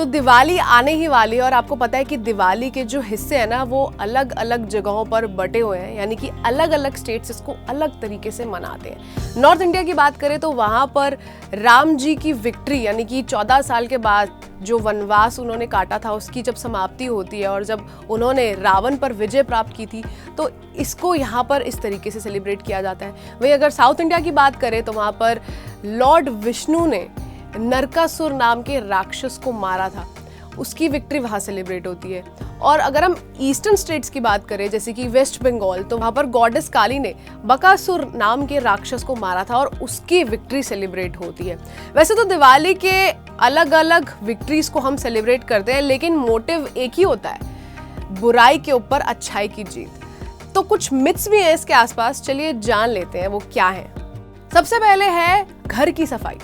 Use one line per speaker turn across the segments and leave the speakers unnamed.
तो दिवाली आने ही वाली है और आपको पता है कि दिवाली के जो हिस्से हैं ना वो अलग अलग जगहों पर बटे हुए हैं, यानी कि अलग अलग स्टेट्स इसको अलग तरीके से मनाते हैं। नॉर्थ इंडिया की बात करें तो वहाँ पर राम जी की विक्ट्री यानी कि 14 साल के बाद जो वनवास उन्होंने काटा था उसकी जब समाप्ति होती है और जब उन्होंने रावण पर विजय प्राप्त की थी तो इसको यहाँ पर इस तरीके से सेलिब्रेट किया जाता है। वहीं अगर साउथ इंडिया की बात करें तो वहाँ पर लॉर्ड विष्णु ने नरकासुर नाम के राक्षस को मारा था, उसकी विक्ट्री वहाँ सेलिब्रेट होती है। और अगर हम ईस्टर्न स्टेट्स की बात करें जैसे कि वेस्ट बंगाल, तो वहाँ पर गॉडेस काली ने बकासुर नाम के राक्षस को मारा था और उसकी विक्ट्री सेलिब्रेट होती है। वैसे तो दिवाली के अलग अलग विक्ट्रीज को हम सेलिब्रेट करते हैं, लेकिन मोटिव एक ही होता है, बुराई के ऊपर अच्छाई की जीत। तो कुछ मिथ्स भी हैं इसके आसपास, चलिए जान लेते हैं वो क्या है। सबसे पहले है घर की सफाई,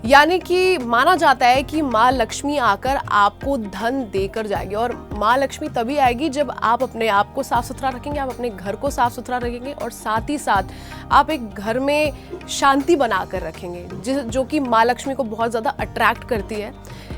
यानी कि माना जाता है कि माँ लक्ष्मी आकर आपको धन देकर जाएगी और माँ लक्ष्मी तभी आएगी जब आप अपने आप को साफ सुथरा रखेंगे, आप अपने घर को साफ सुथरा रखेंगे और साथ ही साथ आप एक घर में शांति बनाकर रखेंगे जो कि माँ लक्ष्मी को बहुत ज़्यादा अट्रैक्ट करती है।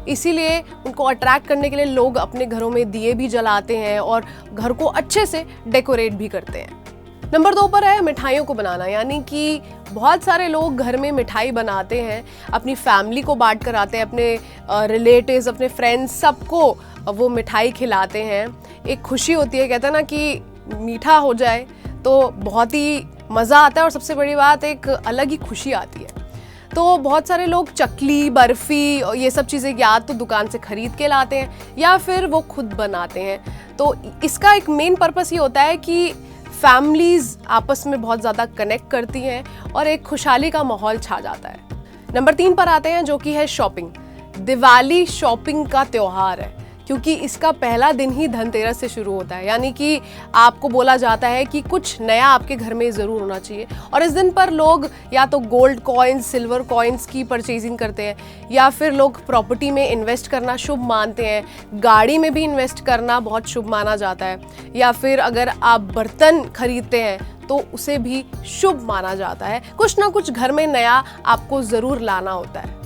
इसीलिए उनको अट्रैक्ट करने के लिए लोग अपने घरों में दिए भी जलाते हैं और घर को अच्छे से डेकोरेट भी करते हैं। नंबर 2 पर है मिठाइयों को बनाना, यानी कि बहुत सारे लोग घर में मिठाई बनाते हैं, अपनी फैमिली को बांट कर आते हैं, अपने रिलेटिव्स, अपने फ्रेंड्स, सबको वो मिठाई खिलाते हैं। एक खुशी होती है, कहते हैं ना कि मीठा हो जाए तो बहुत ही मज़ा आता है और सबसे बड़ी बात एक अलग ही खुशी आती है। तो बहुत सारे लोग चकली, बर्फ़ी और ये सब चीज़ें या तो दुकान से खरीद के लाते हैं या फिर वो खुद बनाते हैं। तो इसका एक मेन पर्पस ये होता है कि फैमिलीज आपस में बहुत ज़्यादा कनेक्ट करती हैं और एक खुशहाली का माहौल छा जाता है। नंबर 3 पर आते हैं जो कि है शॉपिंग। दिवाली शॉपिंग का त्योहार है क्योंकि इसका पहला दिन ही धनतेरस से शुरू होता है, यानी कि आपको बोला जाता है कि कुछ नया आपके घर में ज़रूर होना चाहिए। और इस दिन पर लोग या तो गोल्ड कॉइन्स, सिल्वर कॉइन्स की परचेजिंग करते हैं या फिर लोग प्रॉपर्टी में इन्वेस्ट करना शुभ मानते हैं, गाड़ी में भी इन्वेस्ट करना बहुत शुभ माना जाता है, या फिर अगर आप बर्तन खरीदते हैं तो उसे भी शुभ माना जाता है। कुछ ना कुछ घर में नया आपको ज़रूर लाना होता है।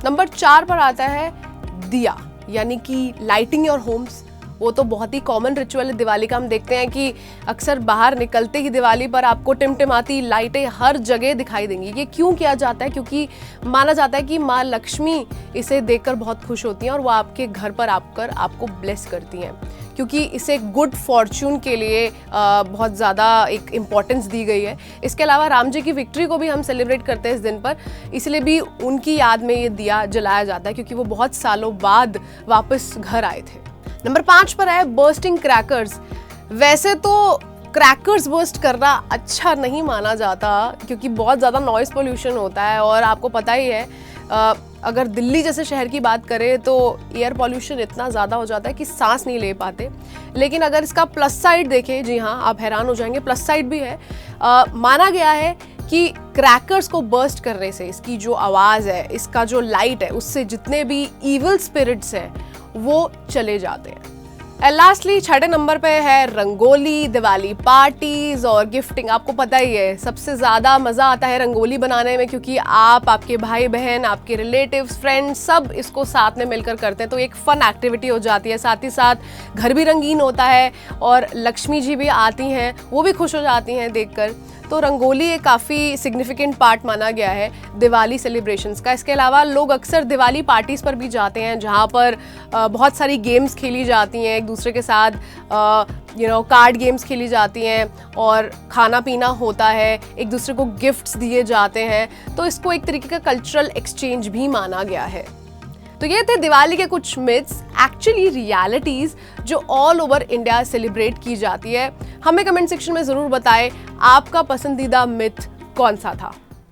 नंबर 4 पर आता है दिया, यानी कि लाइटिंग योर होम्स। वो तो बहुत ही कॉमन रिचुअल है दिवाली का। हम देखते हैं कि अक्सर बाहर निकलते ही दिवाली पर आपको टिमटिमाती लाइटें हर जगह दिखाई देंगी। ये क्यों किया जाता है? क्योंकि माना जाता है कि माँ लक्ष्मी इसे देखकर बहुत खुश होती हैं और वो आपके घर पर आकर आपको ब्लेस करती हैं, क्योंकि इसे गुड फॉर्च्यून के लिए बहुत ज़्यादा एक इम्पॉर्टेंस दी गई है। इसके अलावा राम जी की विक्ट्री को भी हम सेलिब्रेट करते हैं इस दिन पर, इसलिए भी उनकी याद में ये दिया जलाया जाता है क्योंकि वो बहुत सालों बाद वापस घर आए थे। नंबर 5 पर है बर्स्टिंग क्रैकर्स। वैसे तो क्रैकर्स बर्स्ट करना अच्छा नहीं माना जाता क्योंकि बहुत ज़्यादा नॉइज़ पोल्यूशन होता है और आपको पता ही है अगर दिल्ली जैसे शहर की बात करें तो एयर पॉल्यूशन इतना ज़्यादा हो जाता है कि सांस नहीं ले पाते। लेकिन अगर इसका प्लस साइड देखें, जी हाँ आप हैरान हो जाएंगे, प्लस साइड भी है। माना गया है कि क्रैकर्स को बर्स्ट करने से इसकी जो आवाज़ है, इसका जो लाइट है, उससे जितने भी इविल स्पिरिट्स हैं वो चले जाते हैं। एंड लास्टली 6 नंबर पे है रंगोली, दिवाली पार्टीज और गिफ्टिंग। आपको पता ही है सबसे ज़्यादा मज़ा आता है रंगोली बनाने में क्योंकि आप, आपके भाई बहन, आपके रिलेटिव्स, फ्रेंड्स सब इसको साथ में मिलकर करते हैं, तो एक फ़न एक्टिविटी हो जाती है। साथ ही साथ घर भी रंगीन होता है और लक्ष्मी जी भी आती हैं, वो भी खुश हो जाती हैं देखकर। तो रंगोली एक काफ़ी सिग्निफिकेंट पार्ट माना गया है दिवाली सेलिब्रेशंस का। इसके अलावा लोग अक्सर दिवाली पार्टीज़ पर भी जाते हैं जहाँ पर बहुत सारी गेम्स खेली जाती हैं, एक दूसरे के साथ कार्ड गेम्स खेली जाती हैं और खाना पीना होता है, एक दूसरे को गिफ्ट्स दिए जाते हैं। तो इसको एक तरीके का कल्चरल एक्सचेंज भी माना गया है। तो ये थे दिवाली के कुछ मिथ्स, एक्चुअली रियलिटीज़ जो ऑल ओवर इंडिया सेलिब्रेट की जाती है। हमें कमेंट सेक्शन में ज़रूर बताएं आपका पसंदीदा मिथ कौन सा था।